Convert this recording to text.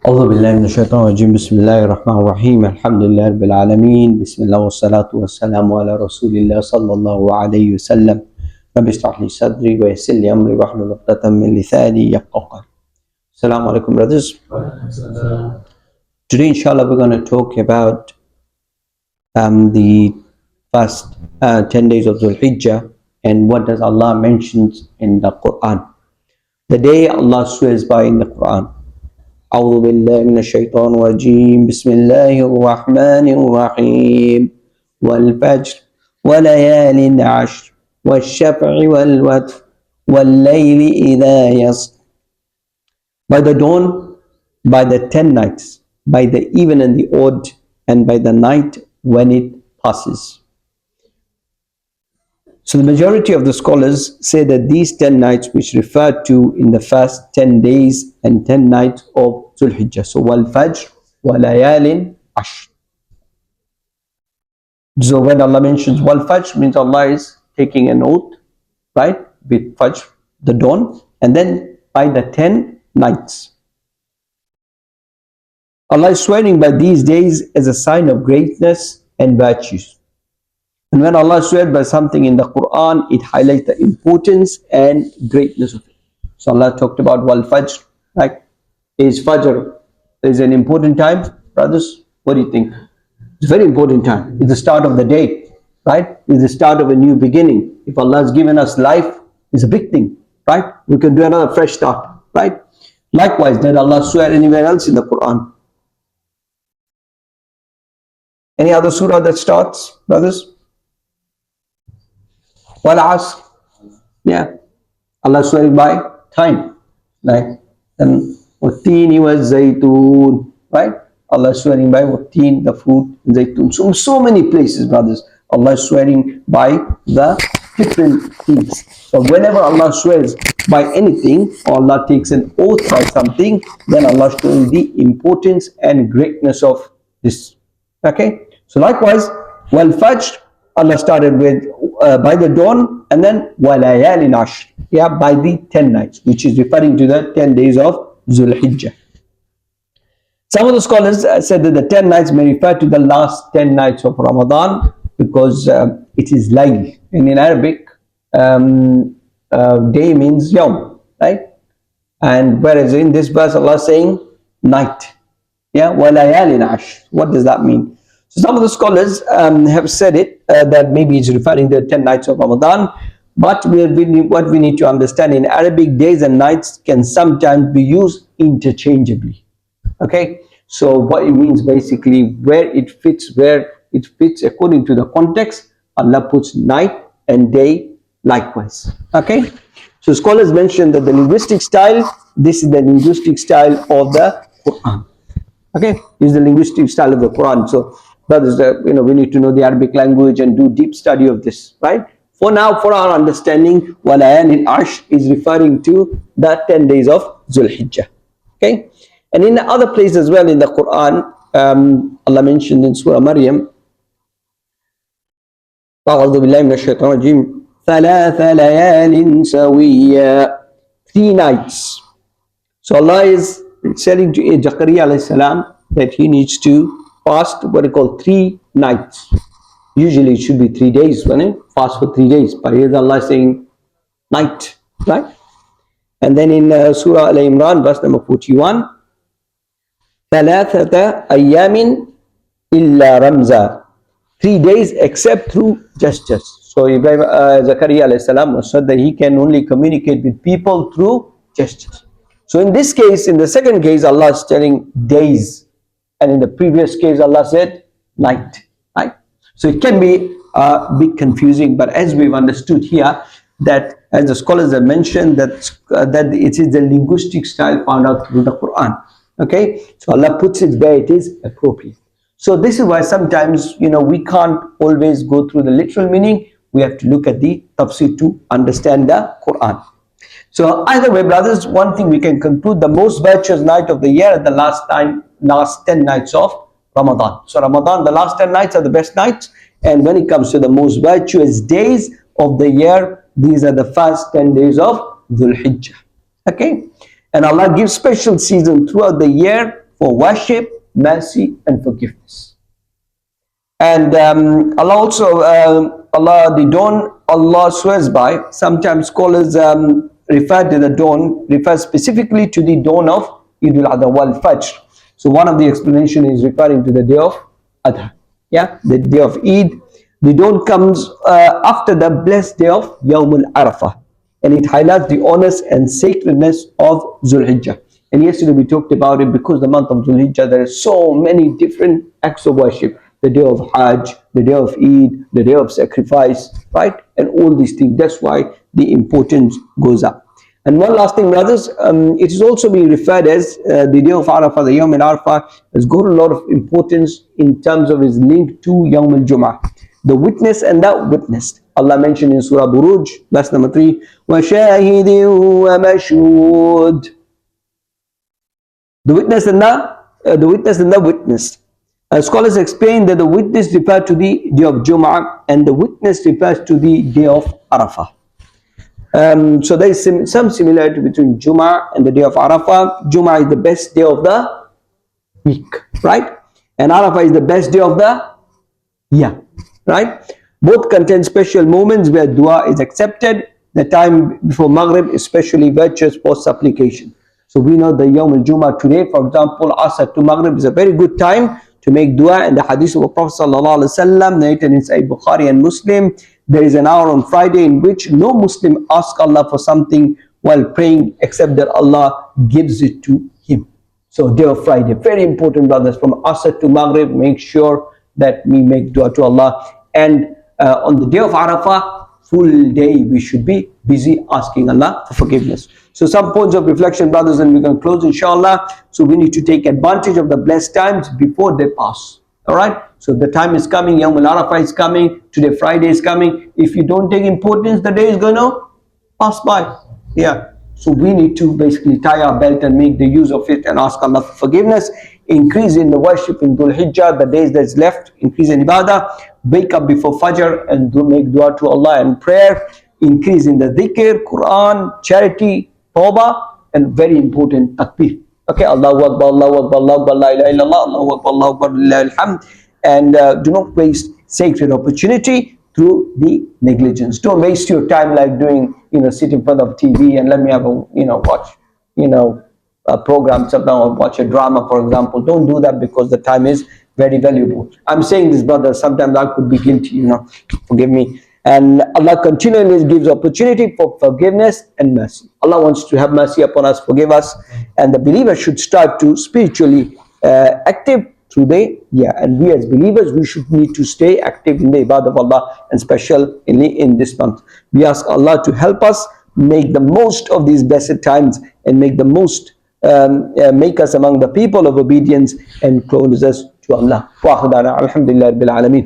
أعوذ بالله من الشيطان الرجيم بسم الله الرحمن الرحيم الحمد لله رب العالمين بسم الله والصلاة والسلام على رسول الله صلى الله عليه وسلم رب اشرح لي صدري ويسر لي أمري واحلل عقدة من لساني يفقهوا قولي. Assalamu alaikum brothers. Today inshallah we're going to talk about the first 10 days of Dhul Hijjah and what does Allah mentions in the Qur'an. The day Allah swears by in the Qur'an. أعوذ بالله من الشيطان الرجيم بسم الله الرحمن الرحيم والفجر وليال عشر والشفع والوتر والليل إذا يسر. By the dawn, by the 10 nights, by the even and the odd, and by the night when it passes. So the majority of the scholars say that these 10 nights which referred to in the first 10 days and 10 nights of Dhul Hijjah. So Al-Fajr walayalin ashr. So when Allah mentions Al-Fajr, means Allah is taking an oath, right, with Fajr, the dawn, and then by the 10 nights. Allah is swearing by these days as a sign of greatness and virtues. And when Allah swears by something in the Qur'an, it highlights the importance and greatness of it. So Allah talked about Wal Fajr, right? Is Fajr is an important time, brothers? What do you think? It's a very important time. It's the start of the day, right? It's the start of a new beginning. If Allah has given us life, it's a big thing, right? We can do another fresh start, right? Likewise, did Allah swear anywhere else in the Qur'an? Any other surah that starts, brothers? Wal Asr. Yeah. Allah swearing by time. Like Wattini wa Zaytoon. Right? Allah swearing by Wattin, the fruit, Zaytoon. So many places, brothers. Allah is swearing by the different things. So whenever Allah swears by anything, or Allah takes an oath by something, then Allah is showing the importance and greatness of this. Okay? So likewise, Wal Fajr, Allah started with by the dawn, and then walayalin ashr, yeah, by the 10 nights, which is referring to the 10 days of Dhul Hijjah. Some of the scholars said that the 10 nights may refer to the last 10 nights of Ramadan because it is layl, and in Arabic day means yawm, right? And whereas in this verse Allah is saying night, yeah, walayalin ashr. What does that mean? So some of the scholars have said it that maybe it's referring to the 10 nights of Ramadan, but what we need to understand, in Arabic, days and nights can sometimes be used interchangeably. Okay, so what it means basically, where it fits according to the context, Allah puts night and day likewise. Okay, so scholars mentioned that the linguistic style, this is the linguistic style of the Quran. Okay, this is the linguistic style of the Quran. So brothers, we need to know the Arabic language and do deep study of this, right? For now, for our understanding, walayalin ashr is referring to the 10 days of Dhul Hijjah. Okay, and in other places as well in the Quran, Allah mentioned in Surah Maryam, أعوذ بالله من الشيطان الرجيم ثلاث ليال سويا, 3 nights. So Allah is telling to Zakaria alayhi salam that he needs to fast what we call 3 nights. Usually it should be 3 days, when it fast for 3 days. But here Allah is saying night, right? And then in Surah Al-Imran, verse number 41, ثلاثة أيام إلا رمزا, 3 days except through gestures. So Zakaria alayhi salam said that he can only communicate with people through gestures. So in this case, in the second case, Allah is telling days, and in the previous case, Allah said night. Right? So it can be a bit confusing, but as we've understood here, that as the scholars have mentioned, that it is the linguistic style found out through the Quran. Okay, so Allah puts it where it is appropriate. So this is why sometimes we can't always go through the literal meaning. We have to look at the tafsir to understand the Quran. So either way, brothers, one thing we can conclude, the most virtuous night of the year are the last 10 nights of Ramadan. So Ramadan, the last 10 nights are the best nights. And when it comes to the most virtuous days of the year, these are the first 10 days of Dhul Hijjah. Okay? And Allah gives special season throughout the year for worship, mercy, and forgiveness. And Allah also, Allah swears by. Sometimes scholars refer to the dawn, refer specifically to the dawn of Eid al-Adha wal Fajr. So one of the explanation is referring to the day of Adha. Yeah, the day of Eid. The dawn comes after the blessed day of Yawm al-Arafah. And it highlights the honors and sacredness of Dhul Hijjah. And yesterday we talked about it because the month of Dhul Hijjah, there are so many different acts of worship. The day of Hajj, the day of Eid, the day of sacrifice, right? And all these things. That's why the importance goes up. And one last thing, brothers, it is also being referred as the day of Arafah, the Yawm al-Arafah, has got a lot of importance in terms of its link to Yawm al-Jum'ah. The witness and the witnessed. Allah mentioned in Surah Buruj, verse number 3, وَشَاهِدٍ وَمَشْهُودٍ. The witness and the witnessed. Scholars explain that the witness refers to the day of Jum'ah and the witness refers to the day of Arafah. So there is some similarity between Jum'ah and the day of Arafah. Jum'ah is the best day of the week, right? And Arafah is the best day of the year, right? Both contain special moments where dua is accepted. The time before Maghrib is especially virtuous for supplication. So we know the Yawm al-Jum'ah today, for example, Asr to Maghrib is a very good time to make dua. And the hadith of the Prophet ﷺ narrated in Sahih Bukhari and Muslim, there is an hour on Friday in which no Muslim asks Allah for something while praying except that Allah gives it to him. So day of Friday, very important, brothers, from Asr to Maghrib, make sure that we make dua to Allah. And on the day of Arafah, full day we should be busy asking Allah for forgiveness. So some points of reflection, brothers, and we're going to close inshallah. So we need to take advantage of the blessed times before they pass. Alright, so the time is coming, Yawm al-Arafah is coming, today Friday is coming. If you don't take importance, the day is going to pass by. Yeah, so we need to basically tie our belt and make the use of it and ask Allah for forgiveness. Increase in the worship in Dhul Hijjah, the days that's left, increase in ibadah. Wake up before Fajr and make dua to Allah and prayer. Increase in the dhikr, Qur'an, charity, tawbah, and very important, takbir. Okay, Allahu Akbar, Allahu Akbar, Allahu Akbar, la ilaha illallah, Allahu Akbar, Allahu Akbar, lillahi alhamd. And do not waste sacred opportunity through the negligence. Don't waste your time like doing, sit in front of TV and let me have a, watch, a program, sometimes, or watch a drama, for example. Don't do that because the time is very valuable. I'm saying this, brother, sometimes I could be guilty, forgive me. And Allah continually gives opportunity for forgiveness and mercy. Allah wants to have mercy upon us, forgive us. And the believer should strive to spiritually active through the year. And we as believers, we should need to stay active in the ibadah of Allah, and especially in this month. We ask Allah to help us make the most of these blessed times and make the most, make us among the people of obedience and close us to Allah. Wa akhir da'wana alhamdulillahi rabbil alameen.